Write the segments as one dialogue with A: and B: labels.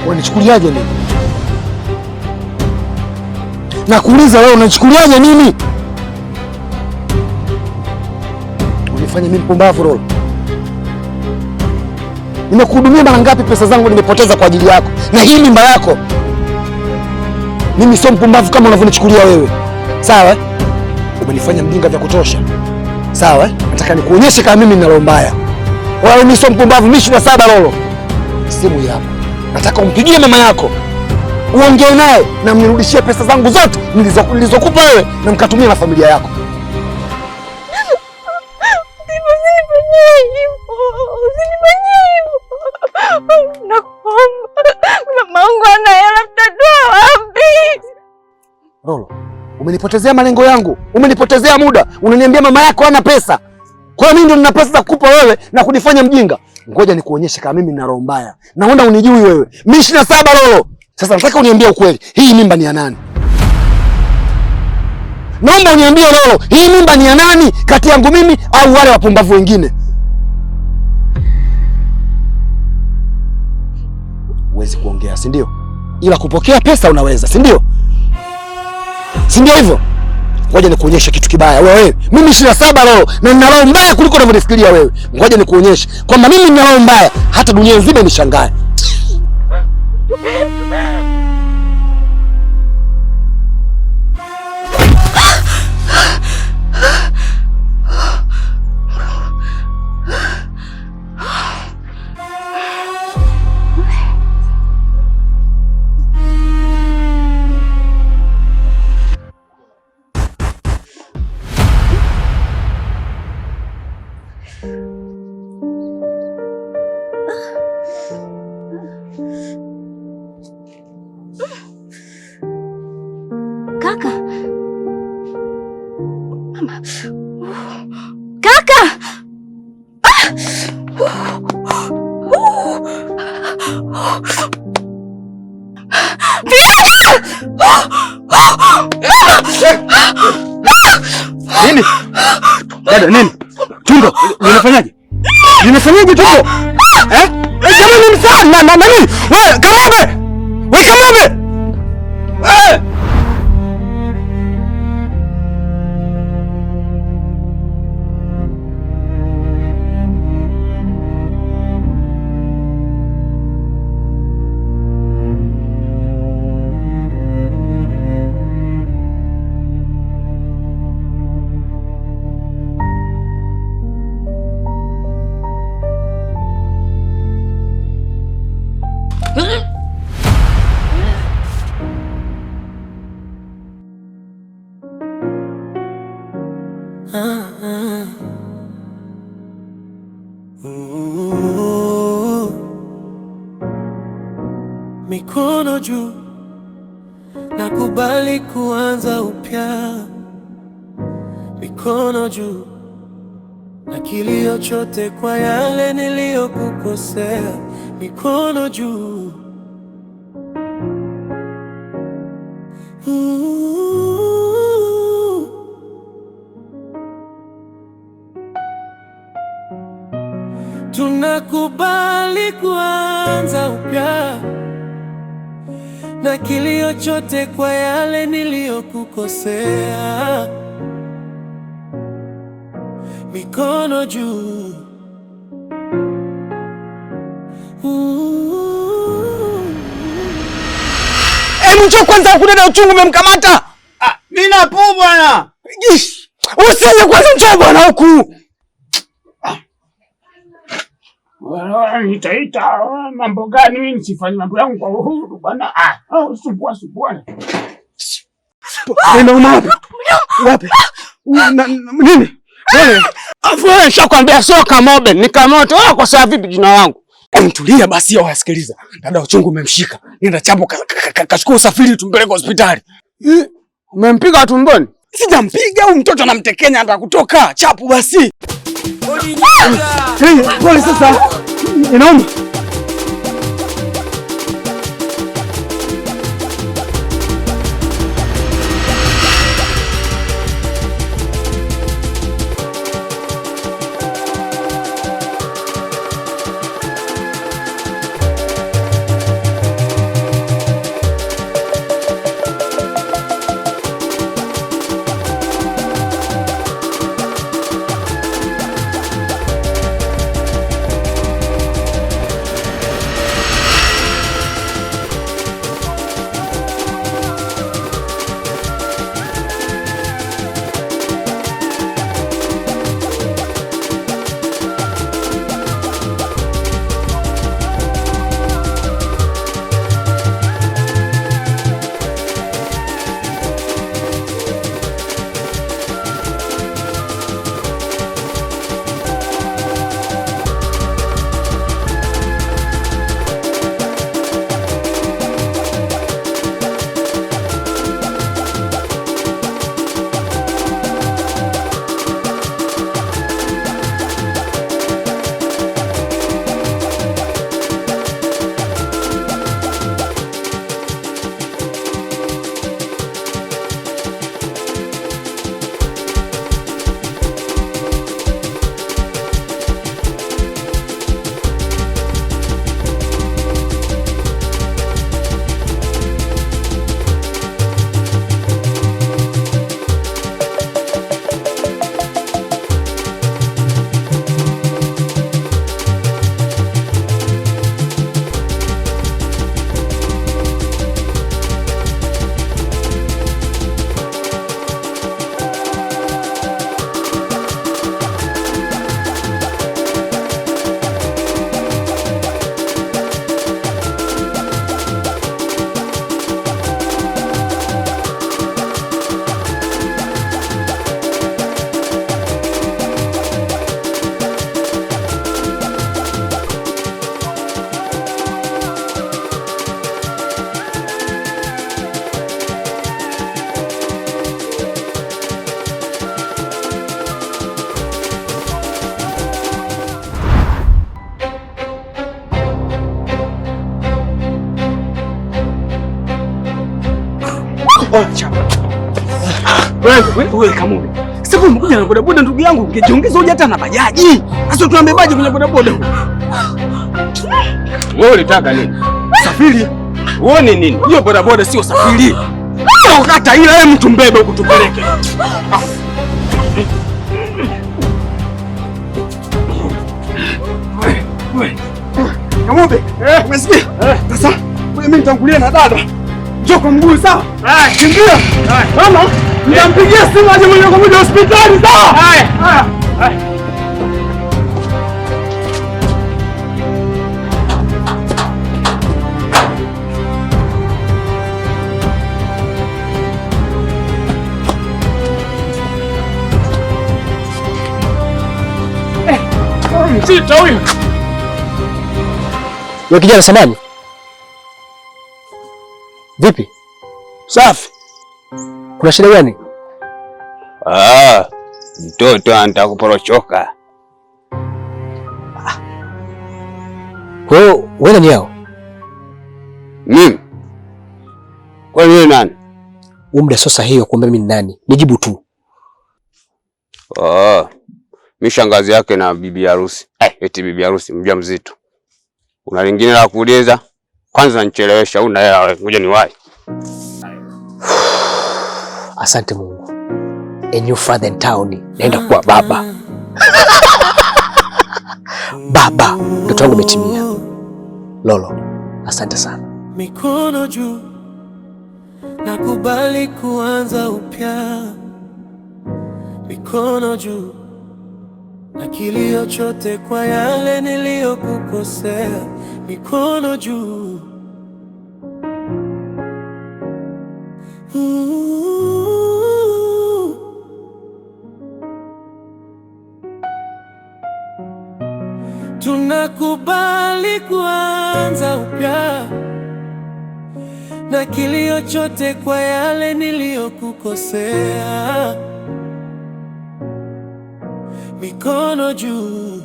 A: Unanichukuliaje mimi? Nakuuliza wewe unanichukuliaje mimi? Unifanye mimi mpumbavu Lolo? Nimekuhudumia mara ngapi, pesa zangu nimepoteza kwa ajili yako na hii mimba yako. Mimi sio mpumbavu kama unavyonichukulia wewe. Sawa? Umenifanya mjinga vya kutosha. Sawa? Nataka nikuonyeshe kama mimi nina roho mbaya. Wewe mimi sio mpumbavu, mimi 27 Lolo. Simu yako. Nataka umpigie mama yako. Uongee naye na mnirudishie pesa zangu zote nilizokupa wewe na mkatumia na familia yako. Lolo, umenipotezea malengo yangu, umenipotezea muda, unaniambia mama yako hana pesa. Kwa hiyo mimi ndo nina pesa za kukupa wewe na kunifanya mjinga. Ngoja nikuonyeshe kama mimi nina roho mbaya. Naona unijui wewe. Mimi 27 Lolo. Sasa nataka uniambie ukweli. Hii mimba ni ya nani? Naomba uniambie Lolo, hii mimba ni ya nani kati yangu mimi au wale wapumbavu wengine? Huwezi kuongea, si ndio? Ila kupokea pesa unaweza, si ndio? Si ndio hivyo? Ngoja nikuonyeshe kitu kibaya. Wewe, mimi 27 Lolo na nina roho mbaya kuliko unavyofikiria wewe. Ngoja nikuonyeshe kwamba mimi nina roho mbaya hata dunia nzima inishangae.
B: Kaka. Mama. Kaka.
A: Nini? Dada, nini? Tumbo, linafanyaje? Linafanyaje tumbo? Jamani msana na nini? Wewe Kamobe! Wewe Kamobe!
C: Mikono juu, nakubali kuanza upya. Mikono juu, na kilio chote kwa yale niliyokukosea. Mikono juu. Tunakubali kuanza upya, na kilio chote kwa yale niliyokukosea. Mikono juu.
A: Njoo kwanza ukudada uchungu umemkamata.
D: Mimi napo bwana.
A: Usije kwanza, njoo bwana huku.
D: Wala nitaita mambo gani? Mimi nisifanye mambo yangu kwa uhuru bwana. Sumbua.
A: Nenda wapi? Wapi? Nini? Wewe,
D: wewe nishakwambia sio Kamobe, ni Kamoto. Wewe kwa sababu vipi jina langu?
A: Mtulia basi, au wasikiliza. Dada uchungu umemshika. Nenda chapo kachukua usafiri tumpeleke hospitali.
D: Umempiga tumboni?
A: Sijampiga, huyu mtoto anamtekenya anataka kutoka. Chapu basi. Pole sasa. Inauma.
D: Wewe Kamube. Sasa umekuja na bodaboda ndugu yangu, ungejiongeza hoja hata na bajaji. Sasa tunabebaje kwenye bodaboda? Wewe unataka nini? Safiri. Uone nini? Hiyo bodaboda sio safiri. Ukata ila yeye mtu mbebe huko tupeleke. Kamube, umesikia? Sasa mimi nitangulia na dada. Njoo kwa mguu sawa? Kimbia. Mama, nitampigia simu aje moja kwa moja hospitali sawa? Haya. Mzito huyu.
A: Wewe kijana samani. Vipi? Safi. Kuna shida gani?
E: Mtoto anataka kuporochoka.
A: Kwa hiyo wewe ni yao?
E: Mimi? Kwa nini nani?
A: Muda sio sahihi kuambia mimi ni nani. Nijibu tu.
E: Mimi shangazi yake na bibi harusi. Eti bibi harusi mjamzito. Una lingine la kuuliza? Kwanza nichelewesha, una hela ngoja niwahi.
A: Asante Mungu. A new father in town. Naenda kuwa baba. Baba, mtoto wangu umetimia. Lolo, asante sana.
C: Mikono juu, nakubali kuanza upya. Mikono juu, na kilio chote kwa yale niliyokukosea. Mikono juu. Tunakubali kuanza upya, na kilio chote kwa yale niliyokukosea. Mikono juu.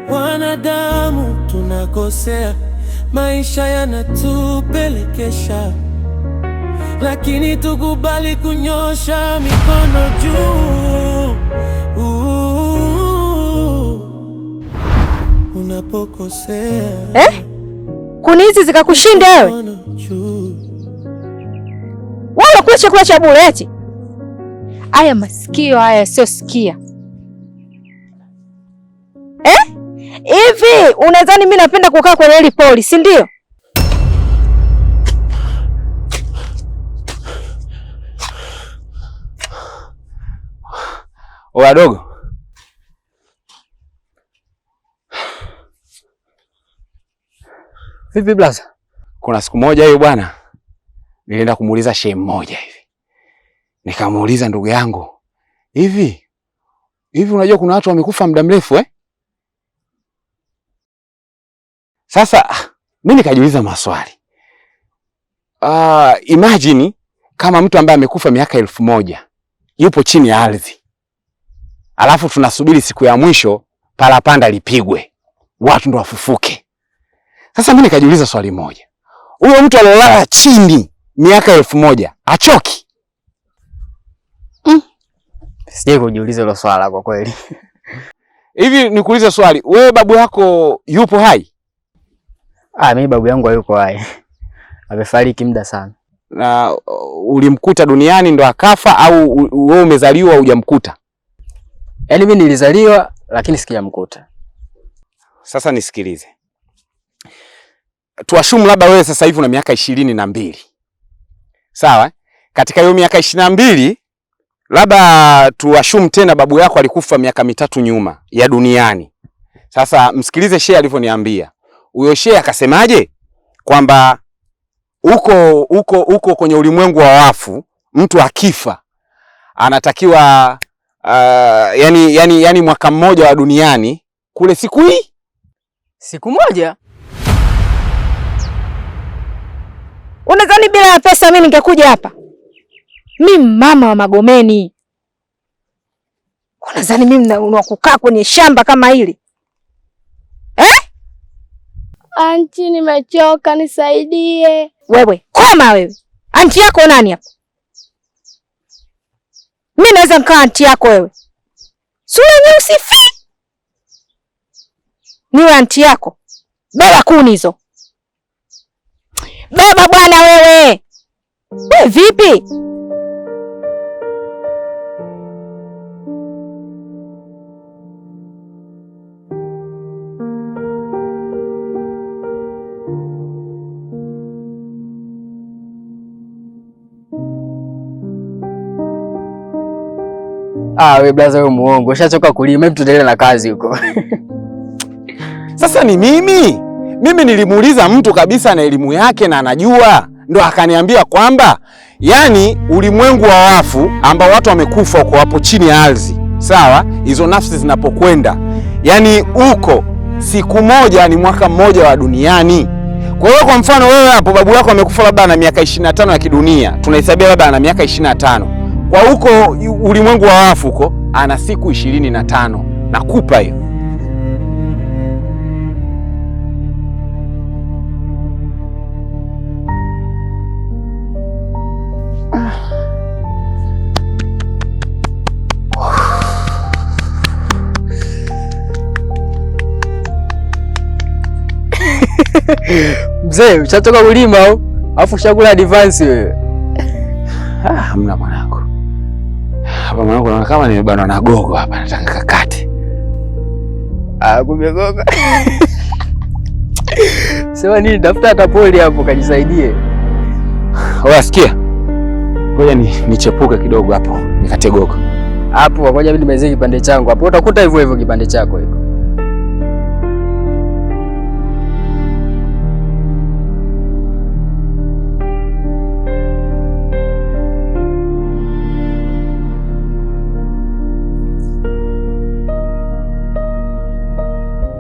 C: Wanadamu tunakosea, maisha yanatupelekesha, lakini tukubali kunyosha mikono juu. Unapokosea
B: kuni hizi zikakushinda wewe? Wala kula chakula cha bure eti? Aya masikio haya sio sikia. Hivi unadhani mimi napenda kukaa kwenye hili poli, si ndio?
E: Wadogo.
A: Vipi blaza?
E: Kuna siku moja hiyo bwana, nilienda kumuuliza shehe mmoja hivi. Nikamuuliza ndugu yangu, hivi unajua kuna watu wamekufa muda mrefu Sasa mimi nikajiuliza maswali. Imagine kama mtu ambaye amekufa miaka 1000 yupo chini ya ardhi. Alafu tunasubiri siku ya mwisho parapanda lipigwe. Watu ndo wafufuke. Sasa mimi nikajiuliza swali moja. Huyo mtu alolala chini miaka 1000 achoki?
F: Sije kujiuliza hilo swala kwa kweli.
E: Hivi nikuulize swali, wewe babu yako yupo hai?
F: Mimi babu yangu hayuko hai. Amefariki muda sana.
E: Na ulimkuta duniani ndo akafa au wewe umezaliwa hujamkuta?
F: Yaani mimi nilizaliwa lakini sikijamkuta.
E: Sasa nisikilize. Tuashumu labda wewe sasa hivi una miaka 22. Sawa? Katika hiyo miaka 22 labda tuashumu tena babu yako alikufa miaka 3 nyuma ya duniani. Sasa msikilize shehe alivyoniambia. Huyo shehe akasemaje? Kwamba uko kwenye ulimwengu wa wafu, mtu akifa anatakiwa yani mwaka mmoja wa duniani kule siku hii.
F: Siku moja?
B: Unadhani bila pesa mimi ningekuja hapa? Mimi mama wa Magomeni. Unadhani mimi unakukaa kwenye shamba kama hili?
G: Anti, nimechoka, nisaidie.
B: Wewe, koma wewe. Anti yako nani hapa? Mimi naweza nikaa anti yako wewe. Sura nyeusi fi. Niwe anti yako. Beba kuni hizo. Beba bwana wewe. Wewe vipi?
F: We blaza, wewe muongo. Ushachoka kulima, hebu tuendelee na kazi huko.
E: Sasa ni mimi nilimuuliza mtu kabisa na elimu yake na anajua, ndo akaniambia kwamba yani ulimwengu wa wafu ambao watu wamekufa huko hapo chini ya ardhi, sawa, hizo nafsi zinapokwenda, yani huko siku moja ni mwaka mmoja wa duniani. Kwa hiyo kwa mfano wewe hapo babu yako amekufa labda na miaka 25 ya kidunia, tunahesabia labda ana miaka 25. Kwa huko ulimwengu wa wafu huko ana siku 25. Nakupa hiyo.
F: Mzee, ushachoka kulima au? Alafu ushakula advance wewe.
E: Hamna mwanangu. Hapa mwanangu naona kama nimebanwa na gogo hapa, nataka kakate.
F: Kumbe gogo. Sema nini, tafuta hata poli hapo kajisaidie.
E: Wasikia? Ngoja nichepuke kidogo hapo, nikate gogo.
F: Hapo ngoja mimi nimezee kipande changu. Hapo utakuta hivyo hivyo kipande chako hiko.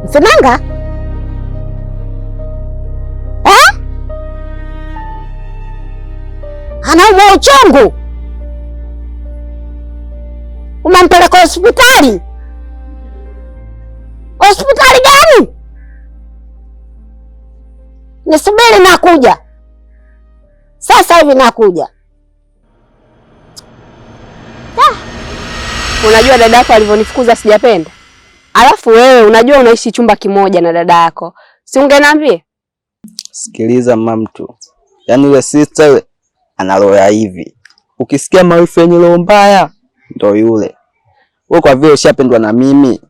B: Mfinanga? Anaumwa uchungu. Umempeleka hospitali? Hospitali gani? Nisubiri nakuja. Sasa hivi nakuja.
G: Unajua dada yako alivyonifukuza sijapenda. Alafu wewe unajua unaishi chumba kimoja na dada yako. Si ungeniambia?
H: Sikiliza mamtu. Yaani yule sister yule ana roho ya hivi. Ukisikia mawifi yenye roho mbaya ndo yule. Wewe kwa vile ushapendwa na mimi,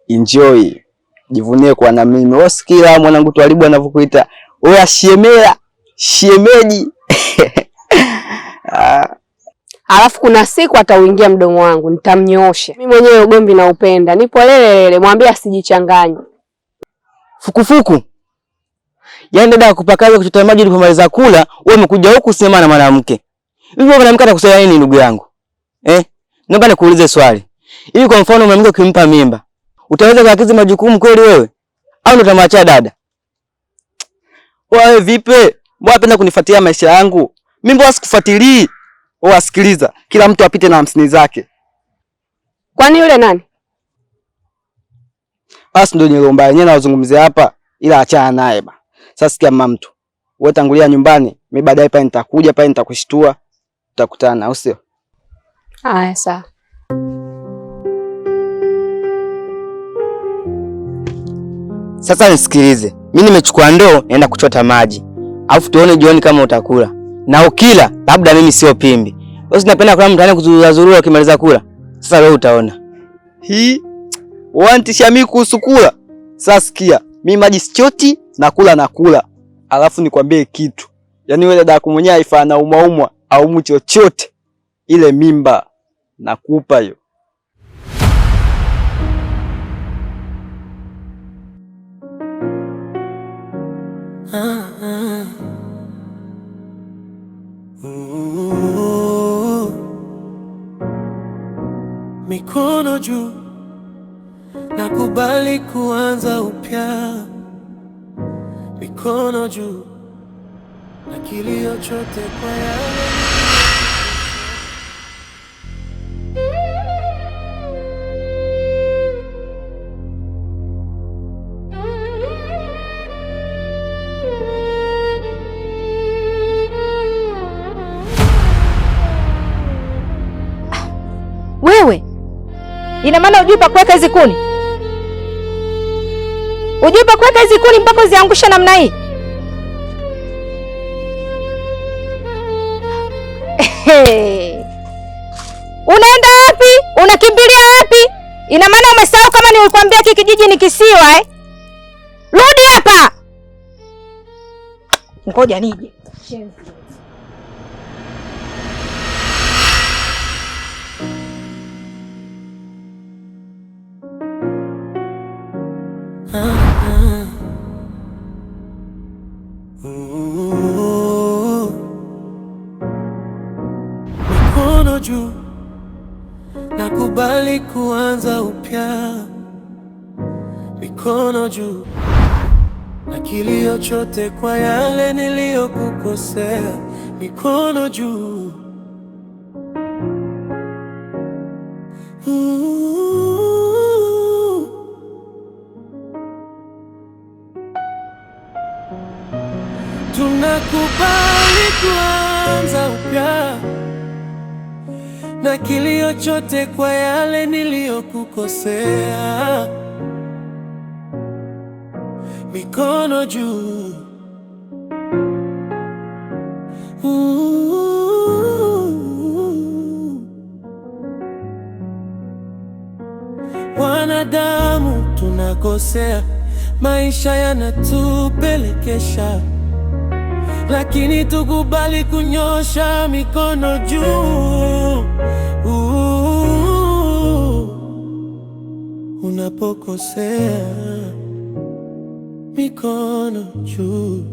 H: enjoy. Jivunie kwa na mimi. Wewe sikia mwanangu Twalibu anavyokuita. Wewe ashemea, shemeji.
G: Alafu kuna siku atauingia mdomo wangu, nitamnyoosha. Mimi mwenyewe ugomvi na upenda. Nipo lele, mwambie asijichanganye.
F: Fukufuku. Yaani dada akupakaza kuchota maji ulipomaliza kula, wewe umekuja huku kusema na mwanamke. Hivi mwanamke atakusema nini ndugu yangu? Naomba nikuulize swali. Hivi kwa mfano mwanamke ukimpa mimba, utaweza kuakizi majukumu kweli wewe? Au ndo utamwachia dada?
H: Wewe vipi? Mbona unapenda kunifuatia maisha yangu? Mimi mbona sikufuatilii? Wasikiliza, kila mtu apite na 50 zake.
G: Kwani yule nani?
H: Basi ndio nyelomba yenyewe nazungumzia hapa, ila achana naye ba. Sasa sikia mamtu. Wewe tangulia nyumbani, mimi baadaye pale nitakuja pale nitakushtua. Tutakutana, au sio?
G: Haya sawa.
F: Sasa nisikilize. Mimi nimechukua ndoo naenda kuchota maji. Alafu tuone jioni kama utakula. Na ukila labda mimi sio pimbi. Wewe unapenda kula mtaani kuzurura ukimaliza kula. Sasa leo utaona.
H: Hii wantisha mimi kuhusu kula. Sasa sikia, mimi maji sichoti na kula. Alafu nikwambie kitu. Yaani wewe dada yako mwenyewe haifana umwa au mu chochote. Ile mimba nakupa hiyo.
C: Mikono juu, nakubali kuanza upya. Mikono juu, na kilio chote kwa yale.
B: Ina maana hujui pa kuweka hizi kuni? Hujui pa kuweka hizi kuni mpaka uziangusha namna hii? Unaenda wapi? Unakimbilia wapi? Ina maana umesahau kama nilikwambia hiki kijiji ni kisiwa eh? Rudi hapa. Ngoja nije.
C: Mikono juu, nakubali kuanza upya. Mikono juu, na kilio chote kwa yale niliyokukosea. Mikono juu, tunakubali kuanza upya, na kilio chote kwa yale niliyokukosea. Mikono juu, wanadamu tunakosea, maisha yanatupelekesha, lakini tukubali kunyosha mikono juu. Unapokosea, mikono juu.